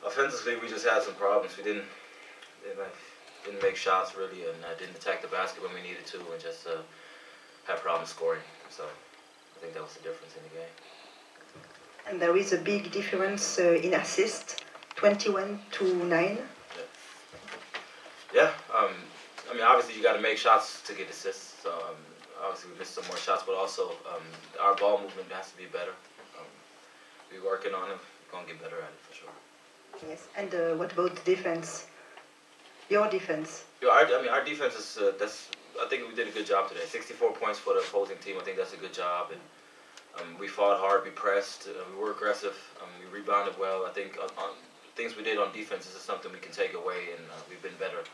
Offensively, we just had some problems. We didn't make shots really, and didn't attack the basket when we needed to, and just had problems scoring. So I think that was the difference in the game. And there is a big difference in assist, 21 to 9. Yeah. I mean, obviously you got to make shots to get assists. So obviously we missed some more shots, but also our ball movement has to be better. We're working on it. We're gonna get better at it for sure. Yes. And what about the defense? Your defense? Yeah, our defense is. I think we did a good job today. 64 points for the opposing team. I think that's a good job. And we fought hard. We pressed. We were aggressive. We rebounded well. I think on things we did on defense, this is something we can take away, and we've been better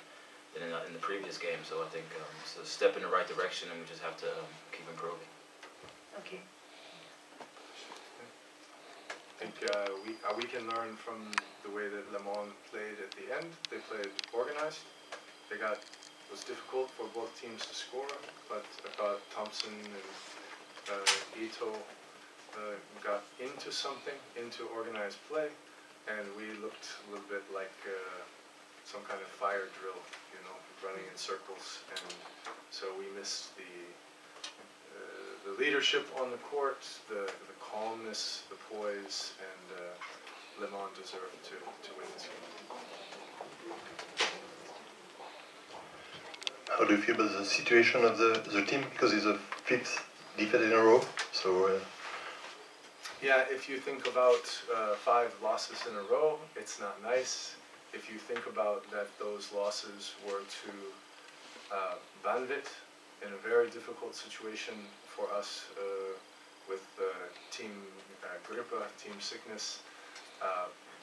than in the previous game. So I think it's a step in the right direction, and we just have to keep improving. Okay. I think we can learn from the way that Le Mans played at the end. They played organized. It was difficult for both teams to score, but I thought Thompson and Ito got into something, into organized play, and we looked a little bit like some kind of fire drill, running in circles, and so we missed the leadership on the court, the calmness, the poise, and Le Mans deserved to win this game. How do you feel about the situation of the team? Because it's the 5th defeat in a row, so... Yeah, if you think about 5 losses in a row, it's not nice. If you think about that those losses were to Banvit, in a very difficult situation for us with Team Grippe, Team Sickness,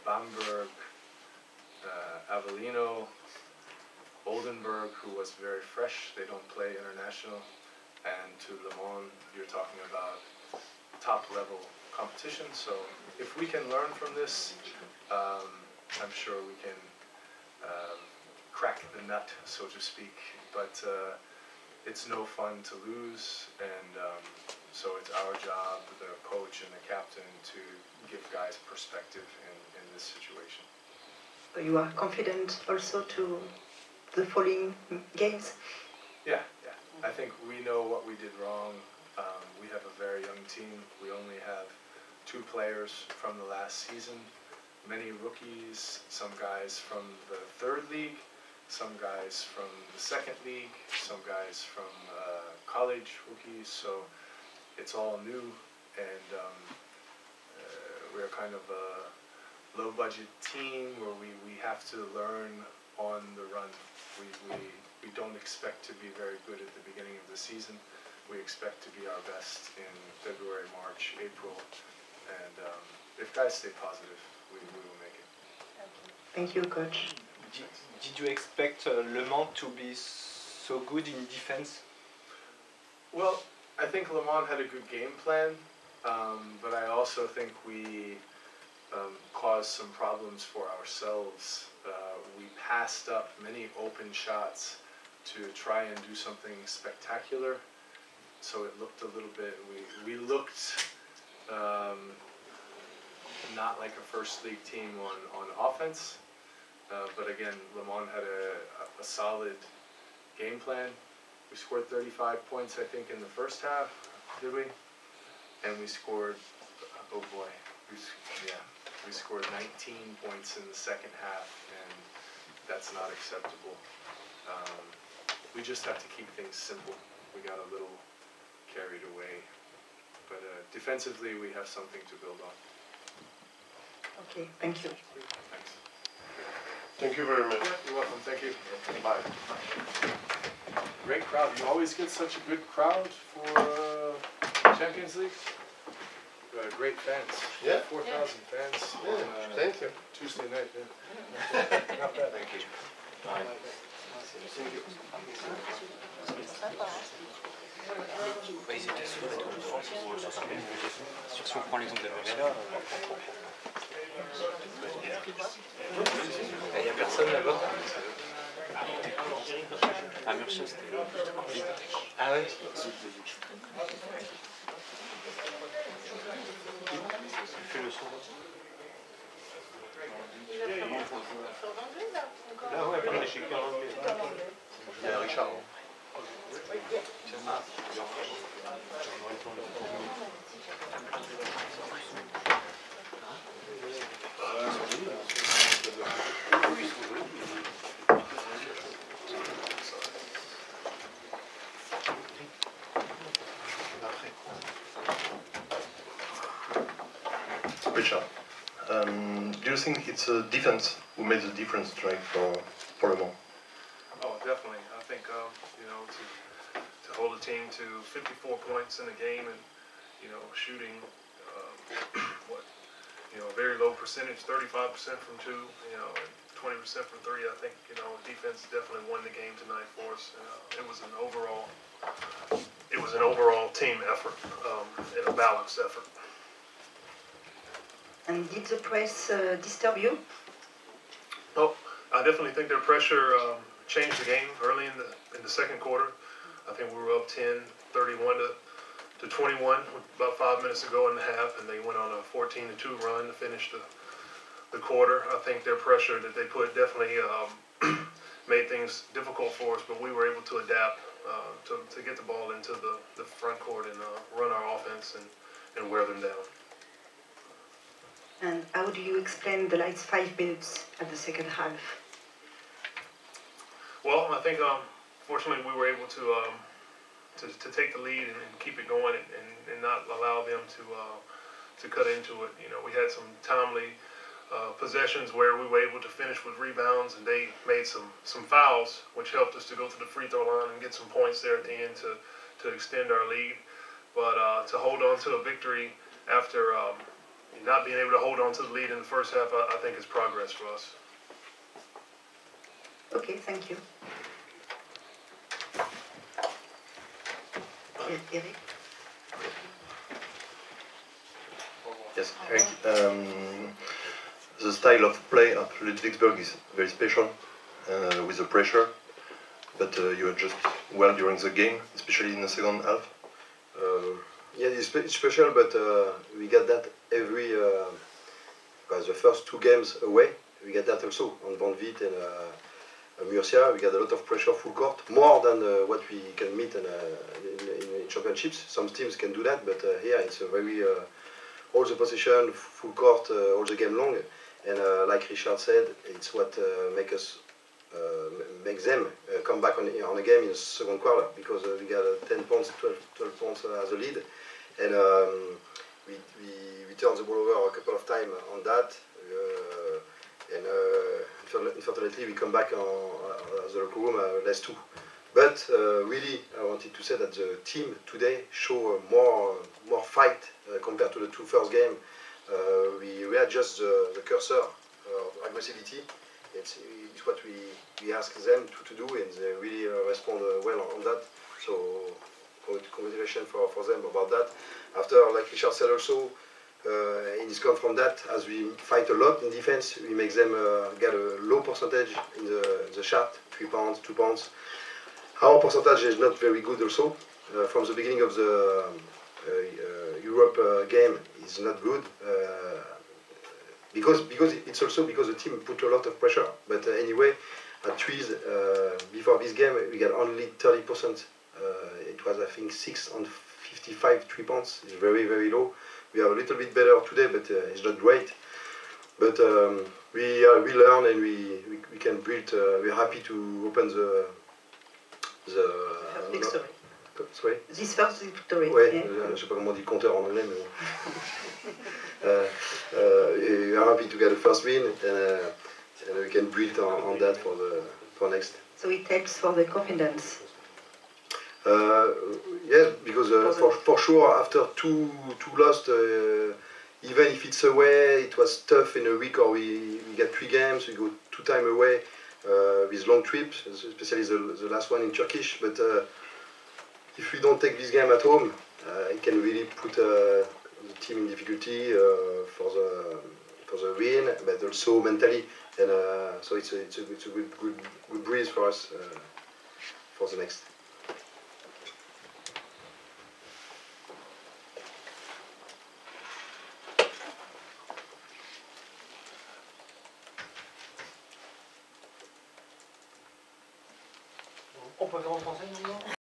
Bamberg, Avellino, Oldenburg, who was very fresh, they don't play international, and to Le Mans, you're talking about top-level competition. So if we can learn from this, I'm sure we can crack the nut, so to speak. But it's no fun to lose, and so it's our job, the coach and the captain, to give guys perspective in this situation. So you are confident also to the following games? Yeah. I think we know what we did wrong. We have a very young team. We only have 2 players from the last season, many rookies, some guys from the 3rd league, some guys from the 2nd league, some guys from college rookies, so it's all new, and we're kind of a low-budget team where we have to learn on the run. We don't expect to be very good at the beginning of the season. We expect to be our best in February, March, April, and if guys stay positive, we will make it. Thank you, Coach. Did you expect Le Mans to be so good in defense? Well, I think Le Mans had a good game plan, but I also think we caused some problems for ourselves. We passed up many open shots to try and do something spectacular, so it looked a little bit, we looked not like a first league team on offense, but again, Le Mans had a solid game plan. We scored 35 points, I think, in the first half, did we? And we scored, oh boy, we scored 19 points in the second half, and that's not acceptable. We just have to keep things simple. We got a little carried away, but defensively we have something to build on. Okay, thank you. Thanks. Thank you very much. Yeah, you're welcome, thank you. Bye. Great crowd. You always get such a good crowd for Champions League. Great fans. Yeah. 4,000 fans. Yeah. Thank you. Tuesday night. Yeah. Not bad. Thank you. Bye. Si on prend l'exemple de Montréal, il n'y a personne là-bas. À Murcia, c'était... Ah ouais. Il fait le son. Ciao. Richard, do you think it's a defense who made the difference tonight for Le Mans? Oh, definitely. I think to hold a team to 54 points in a game and shooting a very low percentage, 35% from two, and 20% from three. I think defense definitely won the game tonight for us. It was an overall team effort and a balanced effort. And did the press disturb you? Oh, I definitely think their pressure changed the game early in the second quarter. I think we were up 10, 31 to 21 with about 5 minutes to go in the half, and they went on a 14-2 run to finish the quarter. I think their pressure that they put definitely made things difficult for us, but we were able to adapt to get the ball into the front court and run our offense and wear them down. And how do you explain the last 5 minutes at the second half? Well, I think fortunately we were able to take the lead and keep it going and not allow them to cut into it. We had some timely possessions where we were able to finish with rebounds, and they made some fouls, which helped us to go to the free throw line and get some points there at the end to extend our lead. But to hold on to a victory after not being able to hold on to the lead in the first half, I think is progress for us. Okay, thank you. Eric? Yes, Eric. The style of play of Ludwigsburg is very special with the pressure, but you adjust well during the game, especially in the second half. Yeah, it's special, but we get that every because the first 2 games away, we get that also on Van Viet and Murcia. We get a lot of pressure full court, more than what we can meet in championships. Some teams can do that, but here it's a very all the possession, full court, all the game long, and like Richard said, it's what makes them come back on a game in the second quarter, because we got 10 points, 12 points as a lead, and we turned the ball over a couple of times on that, and unfortunately we come back on the locker room less 2. But really, I wanted to say that the team today show more fight compared to the 2 first games. We readjust the cursor of aggressivity. It's what we ask them to do, and they really respond well on that. So congratulations for them about that. After, like Richard said also, it's come from that, as we fight a lot in defense, we make them get a low percentage in the shot, 3 pounds, 2 pounds. Our percentage is not very good also. From the beginning of the Europe game is not good, because it's also because the team put a lot of pressure. But anyway, at threes, before this game, we got only 30%. It was, I think, 6 on 55 3 points. It's very, very low. We are a little bit better today, but it's not great. But we learn, and we can build. We're happy to open the victory. Sorry? This first victory. Ouais, Yeah. je sais pas comment on dit compteur en anglais, mais bon. We are happy to get the first win, and we can build on that for next. So it helps for the confidence. Yes, because for sure after two lost, even if it's away, it was tough in a week, or we get 3 games, we go 2 times away with long trips, especially the last one in Turkish. But if we don't take this game at home, it can really put the team in difficulty for the win, but also mentally. And so it's a good breeze for us for the next. On peut faire en français maintenant?